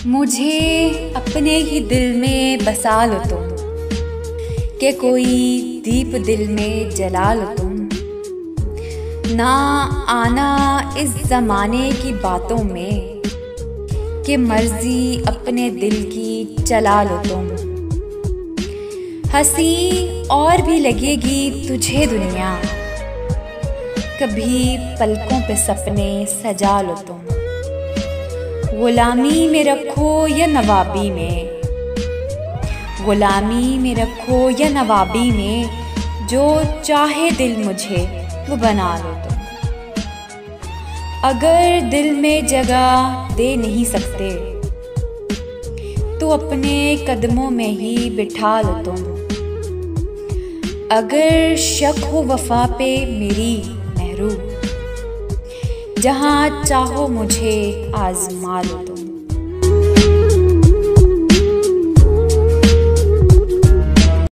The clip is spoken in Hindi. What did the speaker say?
मुझे अपने ही दिल में बसा लो तुम, कि कोई दीप दिल में जला लो तुम। ना आना इस ज़माने की बातों में, कि मर्जी अपने दिल की चला लो तुम। हंसी और भी लगेगी तुझे दुनिया, कभी पलकों पे सपने सजा लो तुम। गुलामी में रखो या नवाबी में, गुलामी में रखो या नवाबी में, जो चाहे दिल मुझे वो बना लो तुम। अगर दिल में जगह दे नहीं सकते, तो अपने कदमों में ही बिठा लो तुम। अगर शक हो वफा पे मेरी मेहरू, जहाँ चाहो मुझे आज़मा लो तुम।